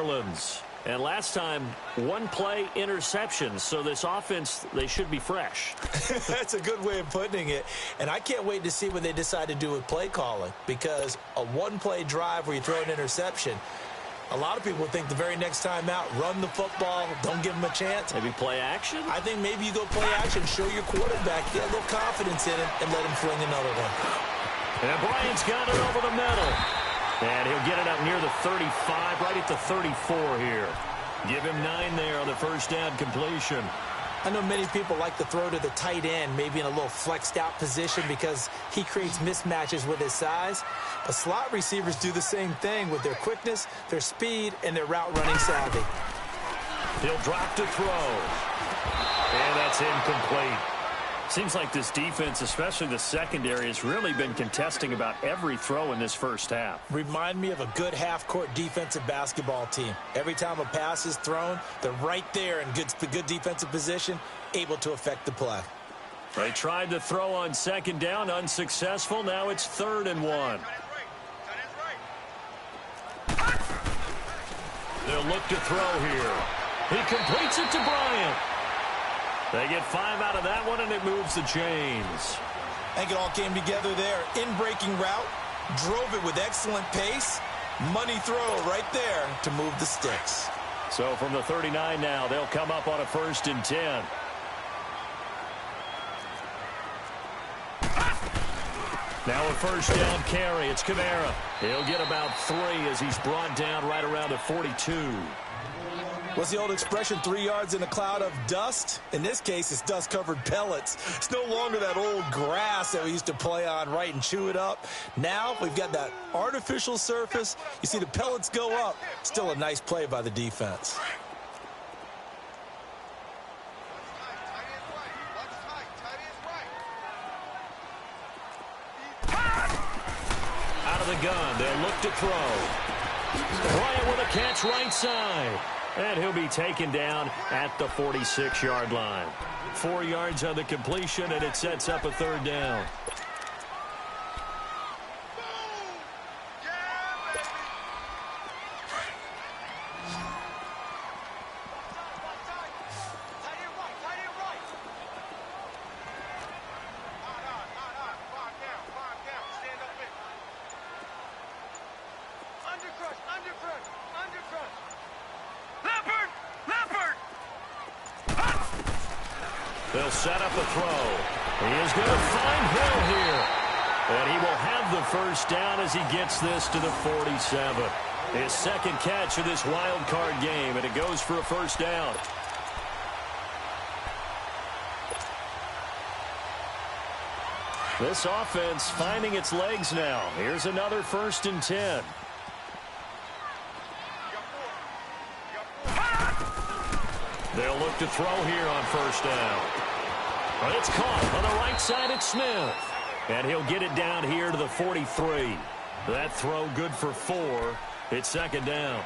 Orleans. And last time, one-play interception. So this offense, they should be fresh. That's a good way of putting it. And I can't wait to see what they decide to do with play calling. Because a one-play drive where you throw an interception, a lot of people think the very next time out, run the football, don't give them a chance. Maybe play action? I think maybe you go play action, show your quarterback, get a little confidence in him, and let him fling another one. And Bryant's got it over the middle. And he'll get it up near the 35, right at the 34 here. Give him 9 there on the first down completion. I know many people like to throw to the tight end, maybe in a little flexed out position because he creates mismatches with his size. But slot receivers do the same thing with their quickness, their speed, and their route running savvy. He'll drop to throw. And that's incomplete. Seems like this defense, especially the secondary, has really been contesting about every throw in this first half. Remind me of a good half-court defensive basketball team. Every time a pass is thrown, they're right there in good defensive position, able to affect the play. They tried to throw on second down, unsuccessful. Now it's 3rd and 1. They'll look to throw here. He completes it to Bryant. They get 5 out of that one, and it moves the chains. I think it all came together there. In-breaking route, drove it with excellent pace. Money throw right there to move the sticks. So from the 39 now, they'll come up on a 1st and 10. Now a first down carry. It's Kamara. He'll get about 3 as he's brought down right around the 42. What's the old expression, 3 yards in a cloud of dust? In this case, it's dust-covered pellets. It's no longer that old grass that we used to play on, right, and chew it up. Now we've got that artificial surface. You see the pellets go up. Still a nice play by the defense. Out of the gun, they'll look to throw. Bryant with a catch right side. And he'll be taken down at the 46-yard line. 4 yards on the completion, and it sets up a 3rd down. They'll set up a throw. He is going to find Hill here. And he will have the first down as he gets this to the 47. His second catch of this wild card game, and it goes for a first down. This offense finding its legs now. Here's another 1st and 10. They'll look to throw here on first down. But it's caught on the right side at Smith. And he'll get it down here to the 43. That throw good for 4. It's 2nd down.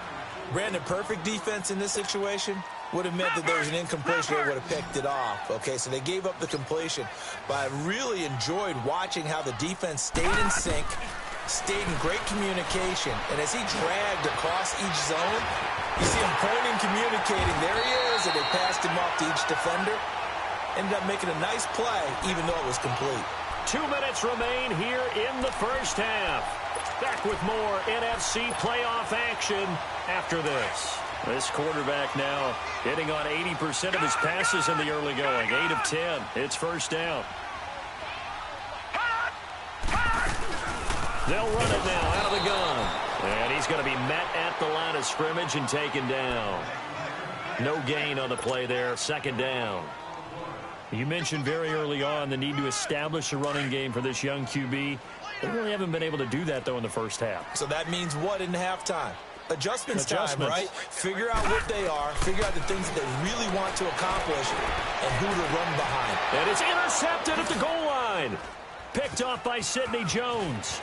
Brandon, perfect defense in this situation would have meant that there was an incompletion. They would have picked it off. Okay, so they gave up the completion. But I really enjoyed watching how the defense stayed in sync, stayed in great communication. And as he dragged across each zone, you see him pointing, communicating. There he is, and they passed him off to each defender. Ended up making a nice play, even though it was complete. 2 minutes remain here in the first half. Back with more NFC playoff action after this. This quarterback now hitting on 80% of his passes in the early going. 8 of 10. It's first down. They'll run it now out of the gun. And he's going to be met at the line of scrimmage and taken down. No gain on the play there. 2nd down. You mentioned very early on the need to establish a running game for this young QB. They really haven't been able to do that, though, in the first half. So that means what in halftime? Adjustments time, right? Figure out what they are, figure out the things that they really want to accomplish, and who to run behind. And it's intercepted at the goal line. Picked off by Sidney Jones.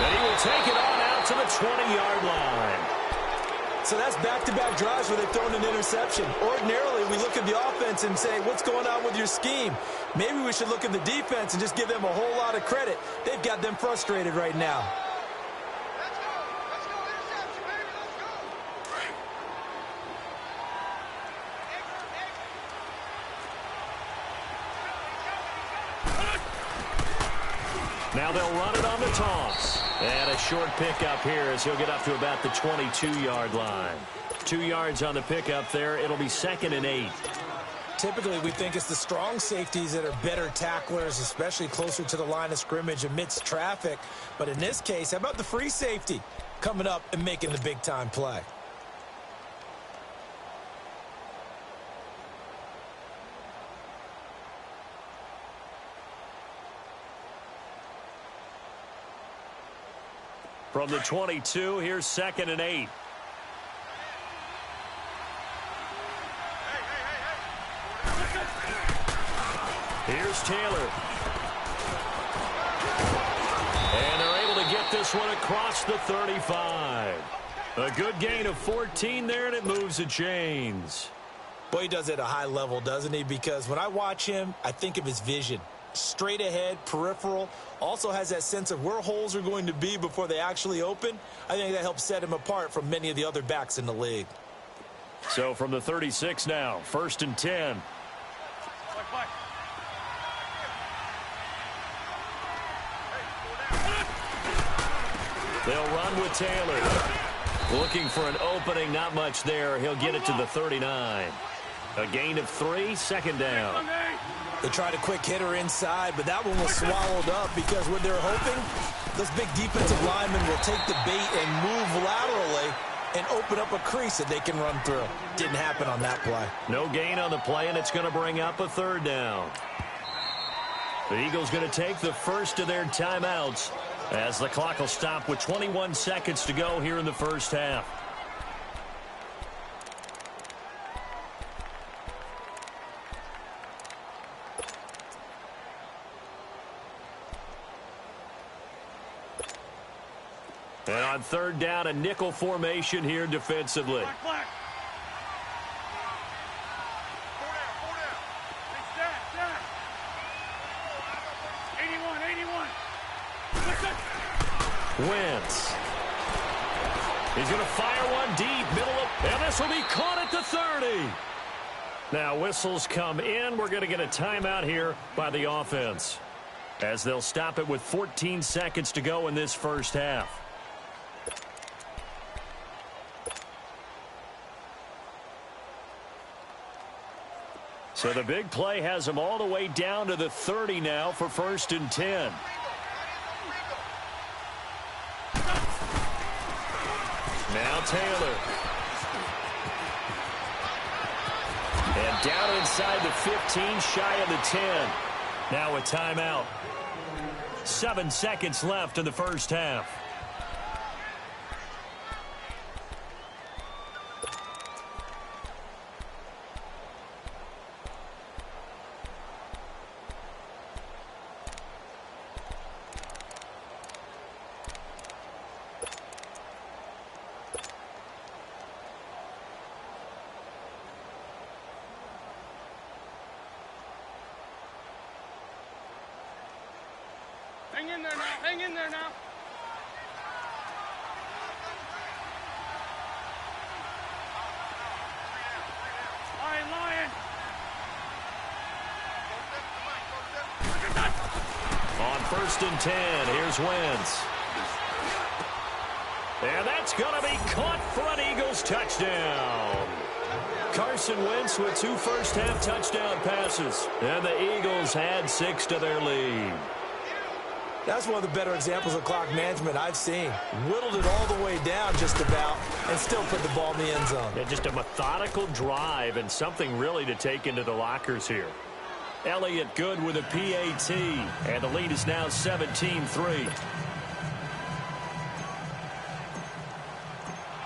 And he will take it on out to the 20-yard line. So that's back-to-back drives where they've thrown an interception. Ordinarily, we look at the offense and say, what's going on with your scheme? Maybe we should look at the defense and just give them a whole lot of credit. They've got them frustrated right now. Now they'll run it on the toss. And a short pickup here as he'll get up to about the 22-yard line. 2 yards on the pickup there. It'll be 2nd and 8. Typically, we think it's the strong safeties that are better tacklers, especially closer to the line of scrimmage amidst traffic. But in this case, how about the free safety coming up and making the big-time play? From the 22, here's 2nd and 8. Here's Taylor. And they're able to get this one across the 35. A good gain of 14 there, and it moves the chains. Boy, he does it at a high level, doesn't he? Because when I watch him, I think of his vision. Straight ahead, peripheral, also has that sense of where holes are going to be before they actually open. I think that helps set him apart from many of the other backs in the league. So from the 36 now, 1st and 10. They'll run with Taylor. Looking for an opening, not much there. He'll get it to the 39. A gain of 3, 2nd down. They tried a quick hitter inside, but that one was swallowed up because what they're hoping, those big defensive linemen will take the bait and move laterally and open up a crease that they can run through. Didn't happen on that play. No gain on the play, and it's going to bring up a 3rd down. The Eagles going to take the first of their timeouts as the clock will stop with 21 seconds to go here in the first half. And on 3rd down, a nickel formation here defensively. Black. 81. Wentz. He's going to fire one deep, middle of, and this will be caught at the 30. Now whistles come in. We're going to get a timeout here by the offense as they'll stop it with 14 seconds to go in this first half. So the big play has them all the way down to the 30 now for 1st and 10. Now Taylor. And down inside the 15, shy of the 10. Now a timeout. 7 seconds left in the first half. Hang in there now. Lion. On 1st and 10, here's Wentz. And that's going to be caught for an Eagles touchdown. Carson Wentz with 2 first-half touchdown passes. And the Eagles had 6 to their lead. That's one of the better examples of clock management I've seen. Whittled it all the way down just about and still put the ball in the end zone. Yeah, just a methodical drive and something really to take into the lockers here. Elliott good with a PAT, and the lead is now 17-3.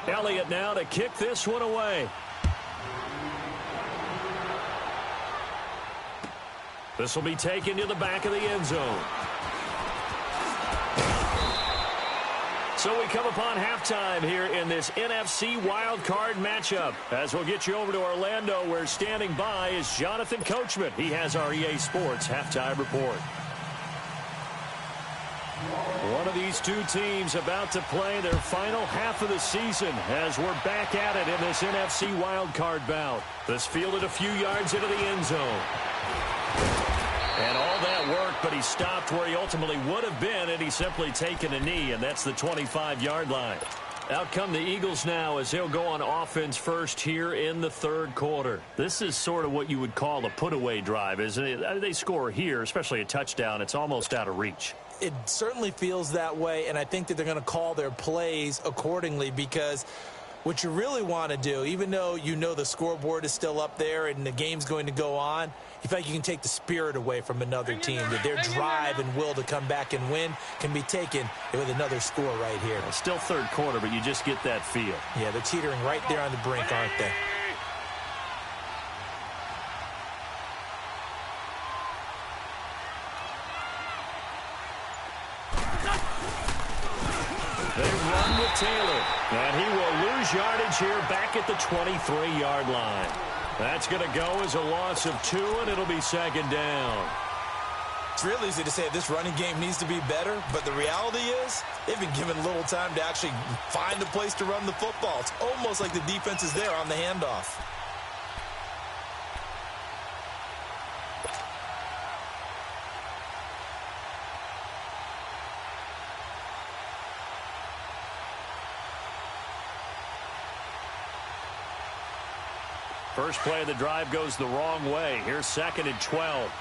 Elliott now to kick this one away. This will be taken to the back of the end zone. So we come upon halftime here in this NFC wildcard matchup. As we'll get you over to Orlando, where standing by is Jonathan Coachman. He has our EA Sports halftime report. One of these two teams about to play their final half of the season as we're back at it in this NFC wildcard bout. This fielded a few yards into the end zone. And all that work, but he stopped where he ultimately would have been had he simply taken a knee, and that's the 25-yard line. Out come the Eagles now as they'll go on offense first here in the third quarter. This is sort of what you would call a put-away drive, isn't it? They score here, especially a touchdown. It's almost out of reach. It certainly feels that way, and I think that they're going to call their plays accordingly, because what you really want to do, even though you know the scoreboard is still up there and the game's going to go on, you feel like you can take the spirit away from another team, that their drive and will to come back and win can be taken with another score right here. Well, still third quarter, but you just get that feel. Yeah, they're teetering right there on the brink, aren't they? They run with Taylor, and he will lose yardage here back at the 23-yard line. That's going to go as a loss of 2, and it'll be second down. It's real easy to say this running game needs to be better, but the reality is they've been given little time to actually find a place to run the football. It's almost like the defense is there on the handoff. First play of the drive goes the wrong way. Here's second and 12.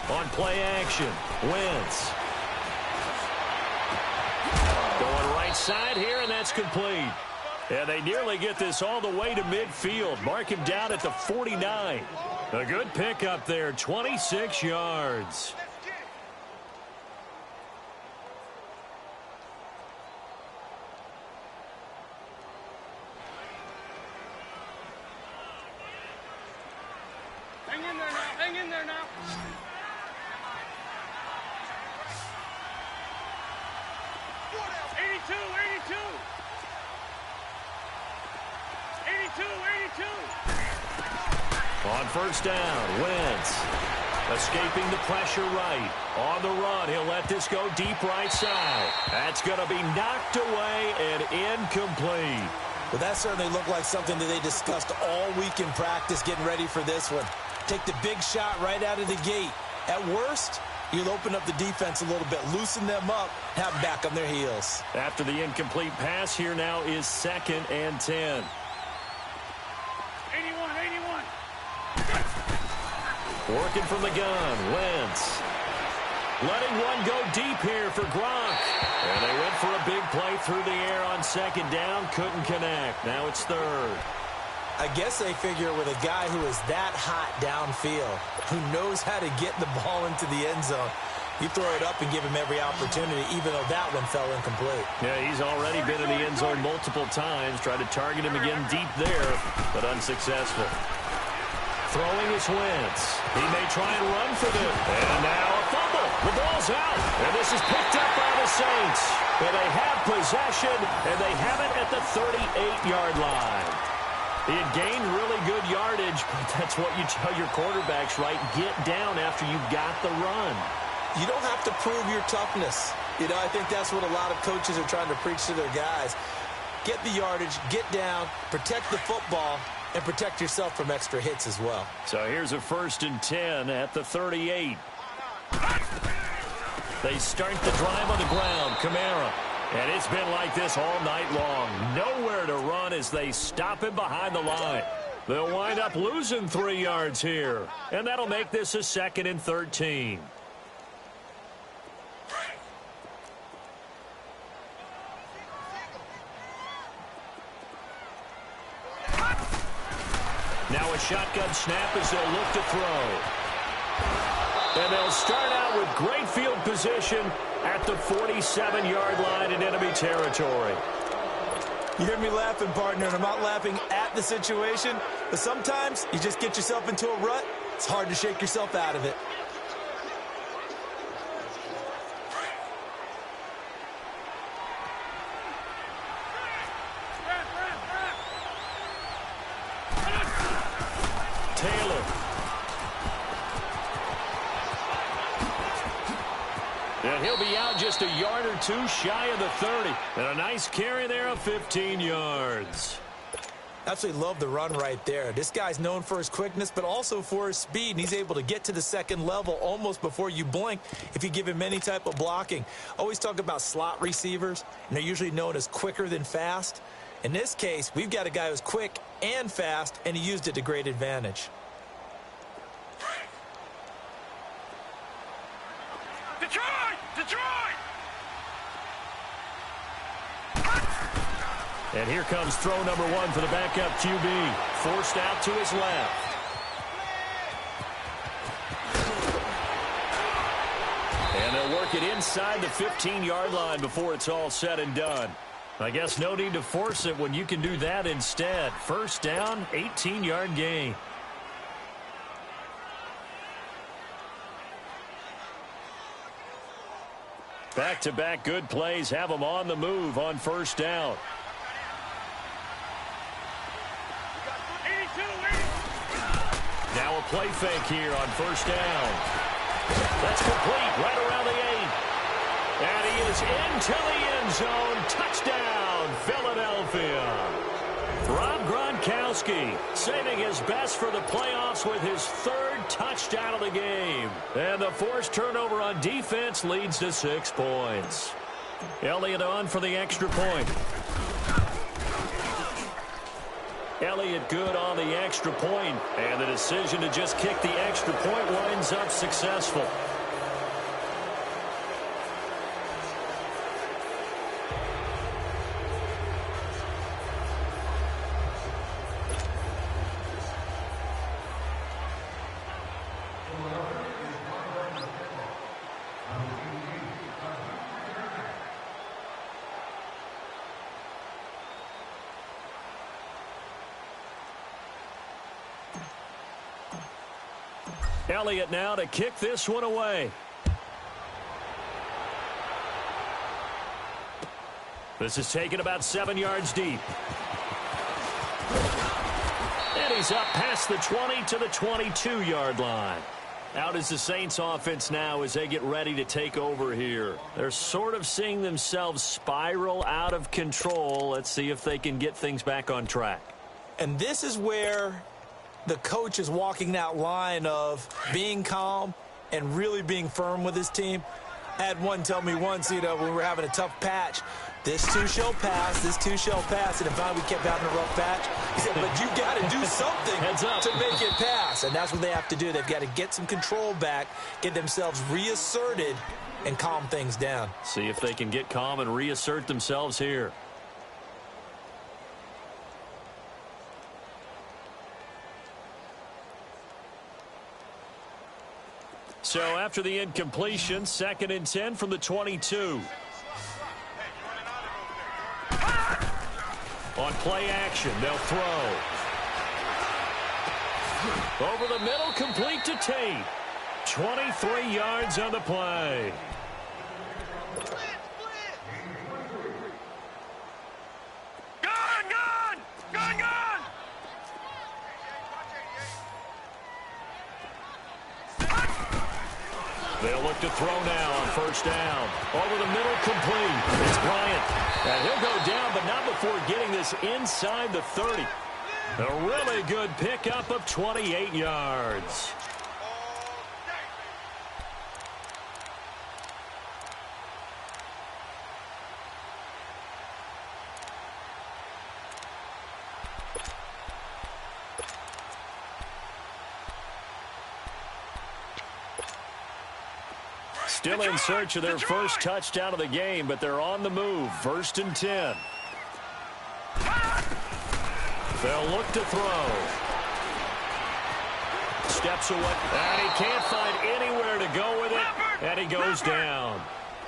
On play action, Wentz. Going right side here, and that's complete. And they nearly get this all the way to midfield. Mark him down at the 49. A good pickup there, 26 yards. Hang in there now. 82. On first down, Wentz escaping the pressure right. On the run, he'll let this go deep right side. That's going to be knocked away and incomplete. Well, that certainly looked like something that they discussed all week in practice getting ready for this one. Take the big shot right out of the gate. At worst, you'll open up the defense a little bit, loosen them up, have them back on their heels. After the incomplete pass, here now is second and 10. 81. Working from the gun, Wentz. Letting one go deep here for Gronk. And they went for a big play through the air on second down. Couldn't connect. Now it's third. I guess they figure with a guy who is that hot downfield, who knows how to get the ball into the end zone, you throw it up and give him every opportunity, even though that one fell incomplete. Yeah, he's already been in the end zone multiple times. Tried to target him again deep there, but unsuccessful. Throwing is Wentz. He may try and run for this. And now a fumble. The ball's out. And this is picked up by the Saints. And they have possession, and they have it at the 38-yard line. He had gained really good yardage, but that's what you tell your quarterbacks, right? Get down after you got the run. You don't have to prove your toughness. You know, I think that's what a lot of coaches are trying to preach to their guys. Get the yardage, get down, protect the football, and protect yourself from extra hits as well. So here's a 1st and 10 at the 38. They start the drive on the ground. Kamara. And it's been like this all night long. Nowhere to run as they stop him behind the line. They'll wind up losing 3 yards here. And that'll make this a 2nd and 13. Now a shotgun snap as they'll look to throw. And they'll start out with great field position at the 47-yard line in enemy territory. You hear me laughing, partner, and I'm not laughing at the situation, but sometimes you just get yourself into a rut. It's hard to shake yourself out of it. Taylor. And he'll be out just a yard or two shy of the 30. And a nice carry there of 15 yards. Absolutely love the run right there. This guy's known for his quickness, but also for his speed, and he's able to get to the second level almost before you blink if you give him any type of blocking. Always talk about slot receivers, and they're usually known as quicker than fast. In this case, we've got a guy who's quick and fast, and he used it to great advantage. Detroit! Detroit! And here comes throw number 1 for the backup QB. Forced out to his left. And they'll work it inside the 15-yard line before it's all said and done. I guess no need to force it when you can do that instead. First down, 18-yard gain. Back-to-back good plays have them on the move on first down. Now a play fake here on first down. That's complete right around the 8. And he is into the end zone. Touchdown, Philadelphia. Rob Gronkowski saving his best for the playoffs with his 3rd touchdown of the game. And the forced turnover on defense leads to 6 points. Elliott on for the extra point. Elliott good on the extra point, and the decision to just kick the extra point winds up successful. Elliott now to kick this one away. This is taken about 7 yards deep. And he's up past the 20 to the 22-yard line. Out is the Saints offense now as they get ready to take over here. They're sort of seeing themselves spiral out of control. Let's see if they can get things back on track. And this is where the coach is walking that line of being calm and really being firm with his team. I had one tell me once, when we were having a tough patch, this too shall pass, this too shall pass. And finally we kept having a rough patch. He said, but you got to do something to make it pass. And that's what they have to do. They've got to get some control back, get themselves reasserted, and calm things down. See if they can get calm and reassert themselves here. So after the incompletion, 2nd and 10 from the 22. On play action, they'll throw. Over the middle, complete to Tate. 23 yards on the play. They'll look to throw now on first down. Over the middle, complete. It's Bryant. And he'll go down, but not before getting this inside the 30. A really good pickup of 28 yards. Still in search of their first touchdown of the game, but they're on the move. 1st and 10. They'll look to throw. Steps away. And he can't find anywhere to go with it. And he goes down.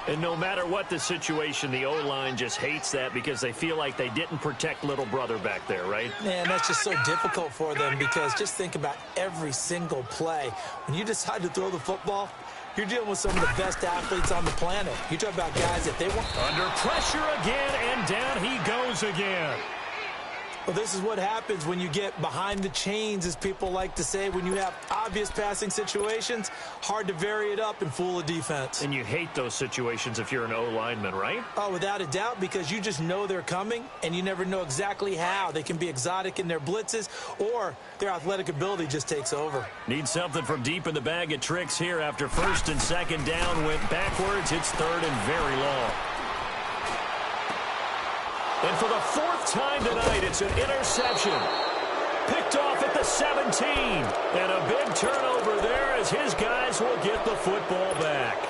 And no matter what the situation, the O-line just hates that because they feel like they didn't protect little brother back there, right? Man, that's just so difficult for them because just think about every single play. When you decide to throw the football, you're dealing with some of the best athletes on the planet. You talk about guys that they want. Under pressure again, and down he goes again. Well, this is what happens when you get behind the chains, as people like to say. When you have obvious passing situations, hard to vary it up and fool a defense. And you hate those situations if you're an O-lineman, right? Oh, without a doubt, because you just know they're coming, and you never know exactly how. They can be exotic in their blitzes, or their athletic ability just takes over. Need something from deep in the bag of tricks here after first and second down went backwards. It's third and very long. And for the fourth time tonight, it's an interception. Picked off at the 17. And a big turnover there as his guys will get the football back.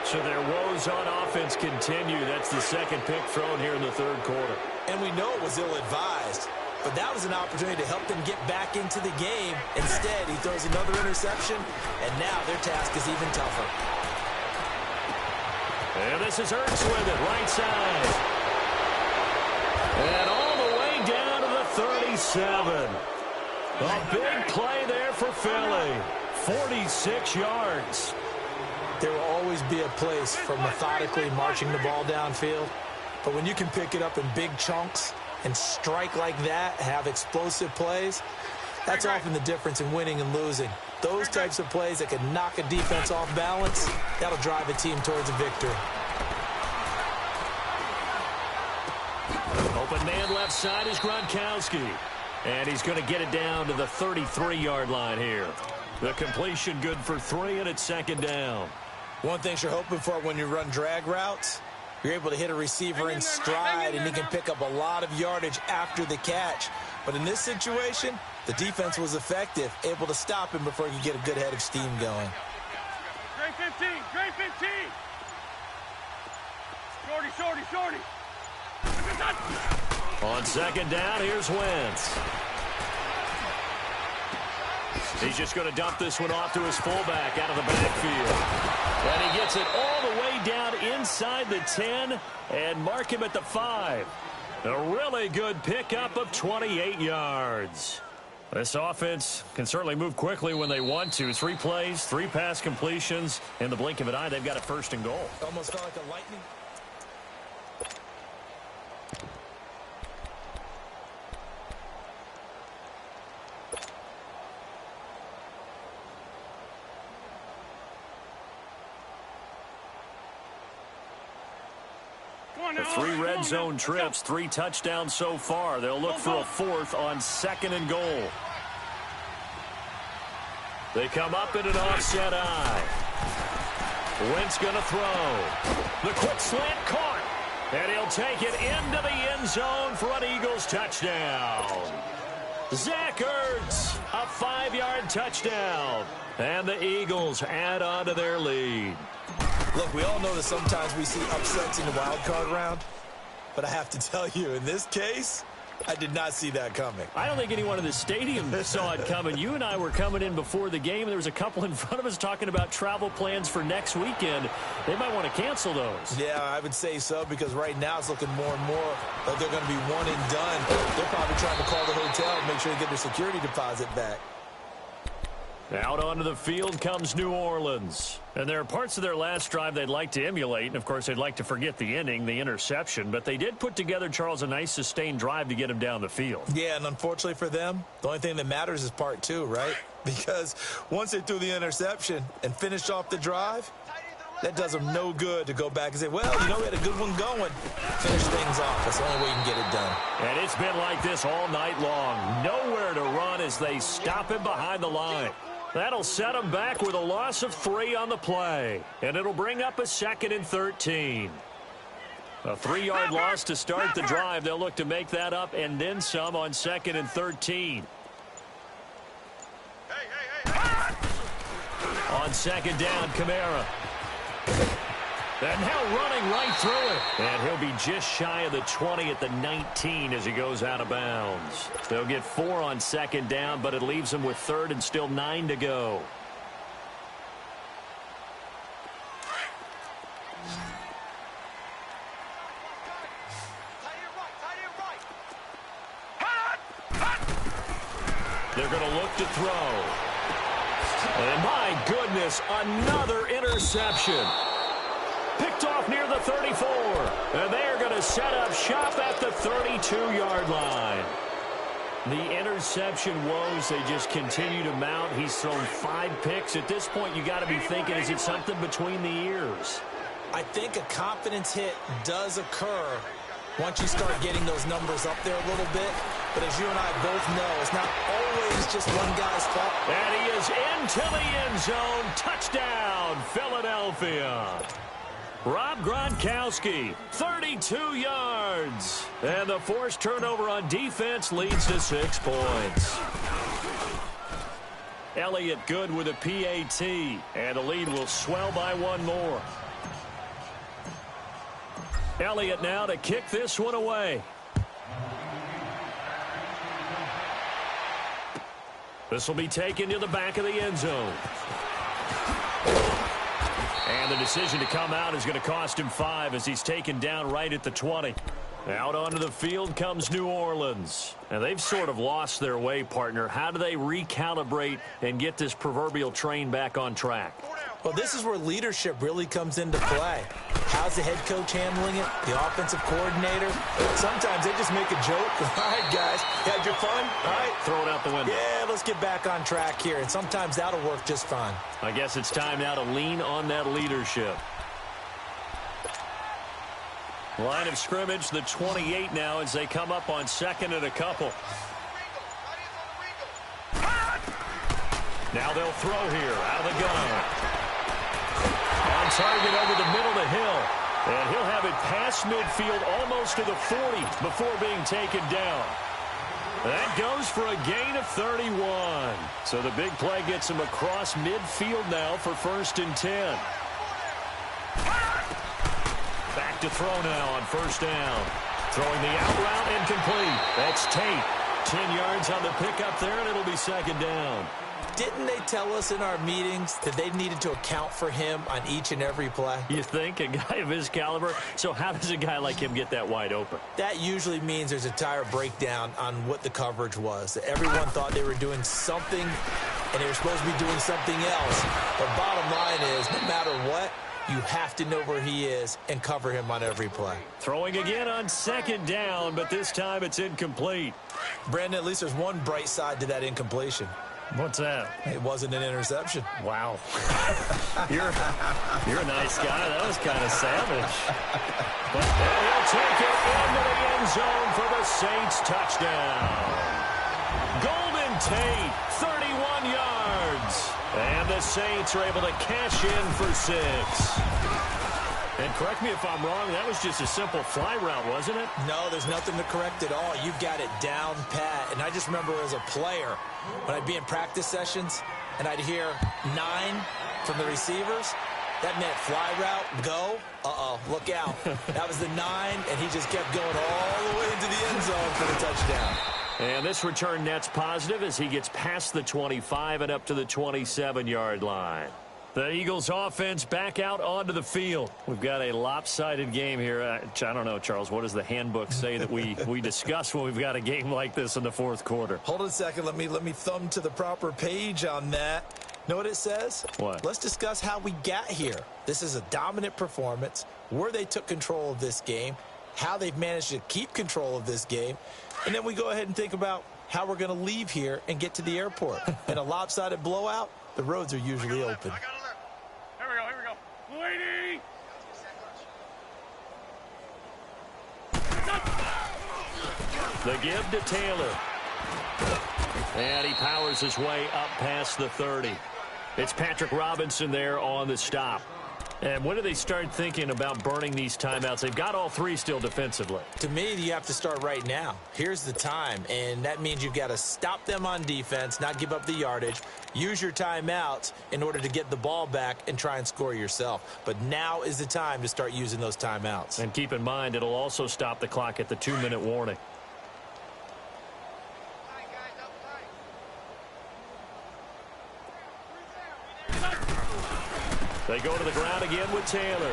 So their woes on offense continue. That's the second pick thrown here in the third quarter. And we know it was ill-advised, but that was an opportunity to help them get back into the game. Instead, he throws another interception, and now their task is even tougher. And this is Ertz with it, right side. And all the way down to the 37. A big play there for Philly. 46 yards. There will always be a place for methodically marching the ball downfield. But when you can pick it up in big chunks and strike like that, have explosive plays, that's often the difference in winning and losing. Those types of plays that can knock a defense off balance, that'll drive a team towards a victory. Open man left side is Gronkowski. And he's going to get it down to the 33-yard line here. The completion good for 3, and it's second down. One thing you're hoping for when you run drag routes, you're able to hit a receiver in stride, and he can pick up a lot of yardage after the catch. But in this situation, the defense was effective, able to stop him before he could get a good head of steam going. Great 15, great 15. Shorty. On second down, here's Wentz. He's just going to dump this one off to his fullback out of the backfield. And he gets it all the way down inside the 10 and mark him at the 5. A really good pickup of 28 yards. This offense can certainly move quickly when they want to. 3 plays, 3 pass completions. In the blink of an eye, they've got a first and goal. Almost felt like a lightning. The 3 red zone trips, 3 touchdowns so far. They'll look for a 4th on second and goal. They come up in an offset eye. Wentz going to throw. The quick slant caught. And he'll take it into the end zone for an Eagles touchdown. Zach Ertz, a 5-yard touchdown. And the Eagles add on to their lead. Look, we all know that sometimes we see upsets in the wild card round, but I have to tell you, in this case, I did not see that coming. I don't think anyone in the stadium saw it coming. You and I were coming in before the game, and there was a couple in front of us talking about travel plans for next weekend. They might want to cancel those. Yeah, I would say so, because right now it's looking more and more like they're going to be one and done. They're probably trying to call the hotel and make sure they get their security deposit back. Out onto the field comes New Orleans. And there are parts of their last drive they'd like to emulate. And, of course, they'd like to forget the inning, the interception. But they did put together, Charles, a nice sustained drive to get him down the field. Yeah, and unfortunately for them, the only thing that matters is part 2, right? Because once they threw the interception and finished off the drive, that does them no good to go back and say, well, you know, we had a good one going. Finish things off. That's the only way you can get it done. And it's been like this all night long. Nowhere to run as they stop him behind the line. That'll set them back with a loss of 3 on the play. And it'll bring up a 2nd and 13. A 3-yard loss to start the drive. They'll look to make that up and then some on 2nd and 13. On second down, Kamara. And now running right through it. And he'll be just shy of the 20 at the 19 as he goes out of bounds. They'll get 4 on second down, but it leaves them with 3rd and still 9 to go. They're going to look to throw. And my goodness, another interception. Picked off near the the 34. And they're going to set up shop at the 32-yard line. The interception woes, they just continue to mount. He's thrown 5 picks. At this point, you got to be thinking, is it something between the ears? I think a confidence hit does occur once you start getting those numbers up there a little bit. But as you and I both know, it's not always just one guy's fault. And he is into the end zone. Touchdown, Philadelphia. Rob Gronkowski, 32 yards. And the forced turnover on defense leads to 6 points. Elliott good with a PAT. And the lead will swell by 1 more. Elliott now to kick this one away. This will be taken to the back of the end zone. And the decision to come out is going to cost him 5 as he's taken down right at the 20. Out onto the field comes New Orleans. And they've sort of lost their way, partner. How do they recalibrate and get this proverbial train back on track? Well, this is where leadership really comes into play. How's the head coach handling it? The offensive coordinator? Sometimes they just make a joke. All right, guys, you had your fun? All right. Throw it out the window. Yeah, let's get back on track here. And sometimes that'll work just fine. I guess it's time now to lean on that leadership. Line of scrimmage, the 28 now as they come up on 2nd and a couple. Now they'll throw here out of the gun. On target over the middle to Hill. And he'll have it past midfield almost to the 40 before being taken down. That goes for a gain of 31. So the big play gets him across midfield now for 1st and 10. Back to throw now on 1st down. Throwing the out route incomplete. That's Tate. 10 yards on the pickup there, and it'll be 2nd down. Didn't they tell us in our meetings that they needed to account for him on each and every play? You think? A guy of his caliber? So how does a guy like him get that wide open? That usually means there's a tire breakdown on what the coverage was. Everyone thought they were doing something, and they were supposed to be doing something else. But bottom line is, no matter what, you have to know where he is and cover him on every play. Throwing again on 2nd down, but this time it's incomplete. Brandon, at least there's one bright side to that incompletion. What's that? It wasn't an interception. Wow. You're a nice guy. That was kind of savage. But he'll take it into the end zone for the Saints touchdown. Golden Tate, 31 yards. And the Saints are able to cash in for 6. And correct me if I'm wrong, that was just a simple fly route, wasn't it? No, there's nothing to correct at all. You've got it down pat. And I just remember as a player, when I'd be in practice sessions and I'd hear 9 from the receivers, that meant fly route, go, look out. That was the 9, and he just kept going all the way into the end zone for the touchdown. And this return net's positive as he gets past the 25 and up to the 27-yard line. The Eagles offense back out onto the field. We've got a lopsided game here. I don't know, Charles, what does the handbook say that we discuss when we've got a game like this in the 4th quarter? Hold on a second. Let me thumb to the proper page on that. Know what it says? What? Let's discuss how we got here. This is a dominant performance, where they took control of this game, how they've managed to keep control of this game, and then we go ahead and think about how we're going to leave here and get to the airport. In a lopsided blowout, the roads are usually open. Here we go. Lady! The give to Taylor. And he powers his way up past the 30. It's Patrick Robinson there on the stop. And when do they start thinking about burning these timeouts? They've got all 3 still defensively. To me, you have to start right now. Here's the time, and that means you've got to stop them on defense, not give up the yardage, use your timeouts in order to get the ball back and try and score yourself. But now is the time to start using those timeouts. And keep in mind, it'll also stop the clock at the 2-minute warning. They go to the ground again with Taylor.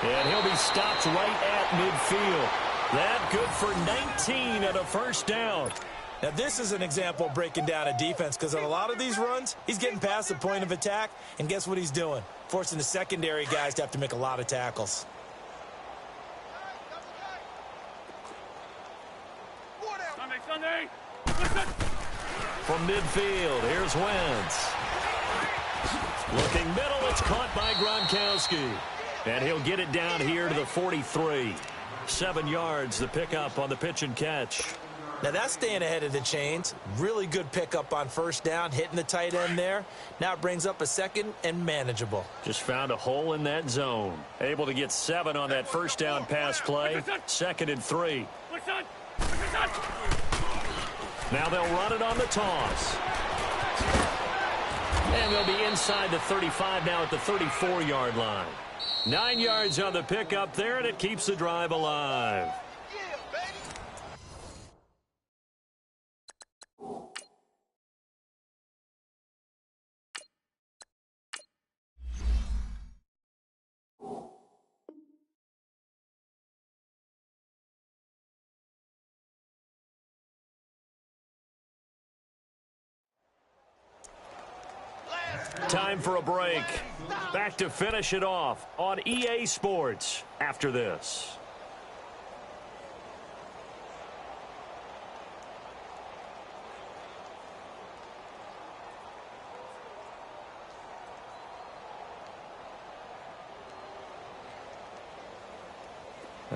And he'll be stopped right at midfield. That good for 19 and a 1st down. Now, this is an example of breaking down a defense because on a lot of these runs, he's getting past the point of attack, and guess what he's doing? Forcing the secondary guys to have to make a lot of tackles. Sunday. From midfield, here's Wentz. Looking middle, it's caught by Gronkowski. And he'll get it down here to the 43. 7 yards, the pickup on the pitch and catch. Now that's staying ahead of the chains. Really good pickup on first down, hitting the tight end there. Now it brings up a second and manageable. Just found a hole in that zone. Able to get 7 on that first down pass play. 2nd and 3. Now they'll run it on the toss. And they'll be inside the 35 now at the 34-yard line. 9 yards on the pickup there, and it keeps the drive alive. Time for a break. Back to finish it off on EA Sports after this.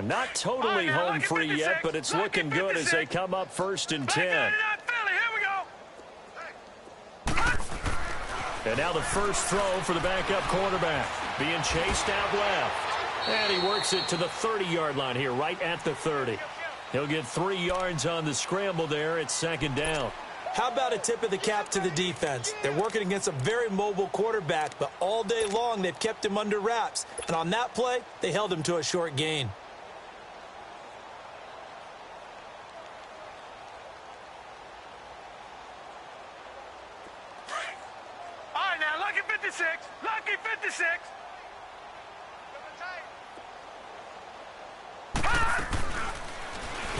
Not totally home free yet, but it's looking good as they come up 1st and 10. And now the first throw for the backup quarterback. Being chased out left. And he works it to the 30-yard line here, right at the 30. He'll get 3 yards on the scramble there. It's 2nd down. How about a tip of the cap to the defense? They're working against a very mobile quarterback, but all day long they've kept him under wraps. And on that play, they held him to a short gain. Lucky 56.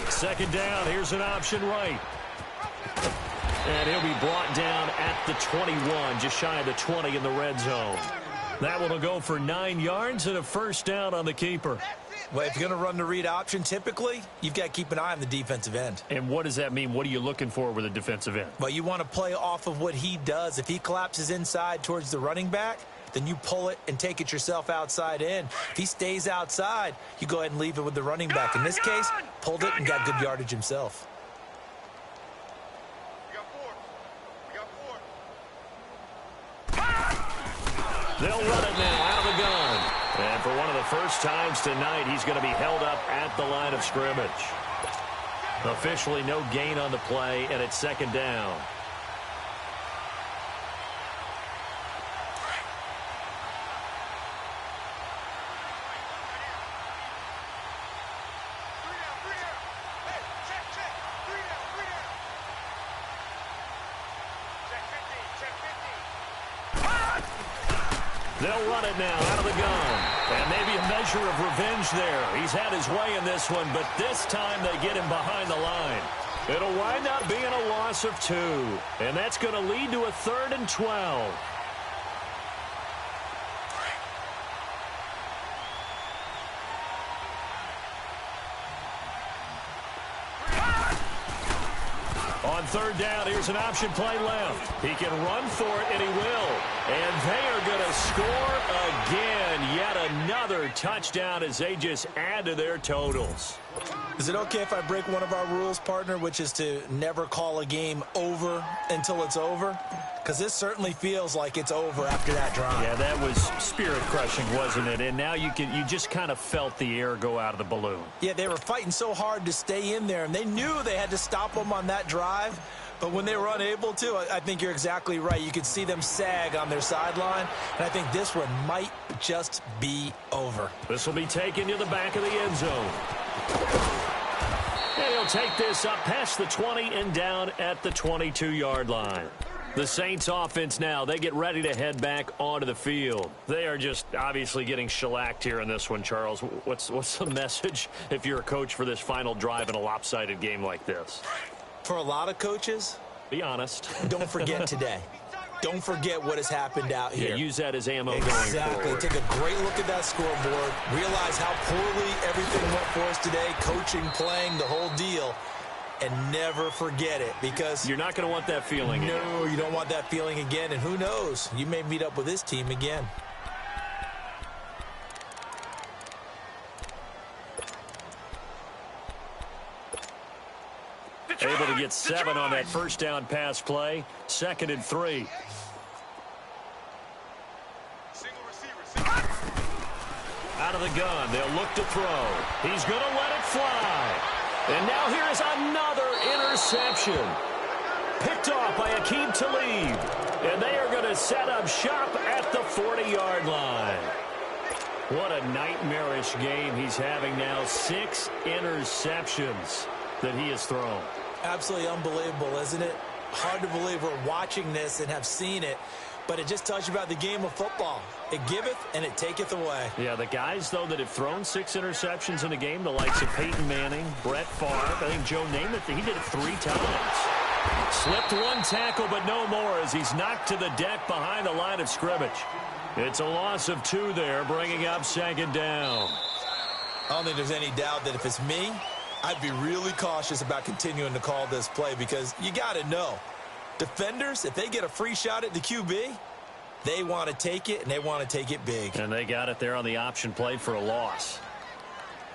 2nd down. Here's an option right. And he'll be brought down at the 21, just shy of the 20 in the red zone. That one will go for 9 yards and a first down on the keeper. Well, if you're going to run the read option, typically, you've got to keep an eye on the defensive end. And what does that mean? What are you looking for with a defensive end? Well, you want to play off of what he does. If he collapses inside towards the running back, then you pull it and take it yourself outside in. If he stays outside, you go ahead and leave it with the running back. In this case, pulled it and got good yardage himself. They'll run it now out of the gun. And for one of the first times tonight, he's going to be held up at the line of scrimmage. Officially no gain on the play, and it's 2nd down. They'll run it now out of the gun. And maybe a measure of revenge there. He's had his way in this one, but this time they get him behind the line. It'll wind up being a loss of 2. And that's going to lead to a 3rd and 12. On 3rd down, here's an option play left. He can run for it, and he will. And they are going to score again. Yet another touchdown as they just add to their totals. Is it okay if I break one of our rules, partner, which is to never call a game over until it's over? Because this certainly feels like it's over after that drive. Yeah, that was spirit-crushing, wasn't it? And now you just kind of felt the air go out of the balloon. Yeah, they were fighting so hard to stay in there, and they knew they had to stop them on that drive. But when they were unable to, I think you're exactly right. You could see them sag on their sideline, and I think this one might just be over. This will be taken to the back of the end zone. And he'll take this up past the 20 and down at the 22-yard line. The Saints offense now, they get ready to head back onto the field. They are just obviously getting shellacked here in this one, Charles. What's the message if you're a coach for this final drive in a lopsided game like this? For a lot of coaches, be honest. Don't forget today. Don't forget what has happened out here. Yeah, use that as ammo going Exactly. forward. Take a great look at that scoreboard. Realize how poorly everything went for us today. Coaching, playing, the whole deal. And never forget it, because you're not going to want that feeling again. No, you don't want that feeling again. And who knows? You may meet up with this team again. Able to get 7 on that first down pass play. 2nd and 3. Out of the gun. They'll look to throw. He's going to let it fly. And now here's another interception. Picked off by Aqib Talib. And they are going to set up shop at the 40-yard line. What a nightmarish game he's having now. 6 interceptions that he has thrown. Absolutely unbelievable, isn't it? Hard to believe we're watching this and have seen it, but it just tells you about the game of football. It giveth and it taketh away. Yeah, the guys, though, that have thrown 6 interceptions in a game, the likes of Peyton Manning, Brett Favre, I think Joe Namath, he did it 3 times. Slipped 1 tackle, but no more as he's knocked to the deck behind the line of scrimmage. It's a loss of 2 there, bringing up 2nd down. I don't think there's any doubt that if it's me, I'd be really cautious about continuing to call this play, because you got to know, defenders, if they get a free shot at the QB, they want to take it, and they want to take it big. And they got it there on the option play for a loss.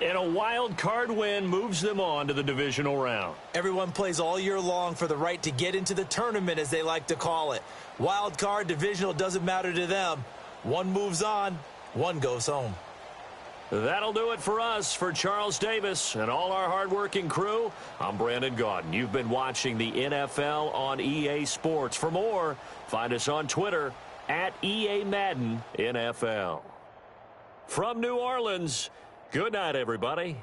And a wild card win moves them on to the divisional round. Everyone plays all year long for the right to get into the tournament, as they like to call it. Wild card, divisional, doesn't matter to them. One moves on, one goes home. That'll do it for us. For Charles Davis and all our hardworking crew, I'm Brandon Gaudin. You've been watching the NFL on EA Sports. For more, find us on Twitter at EA Madden NFL. From New Orleans, good night, everybody.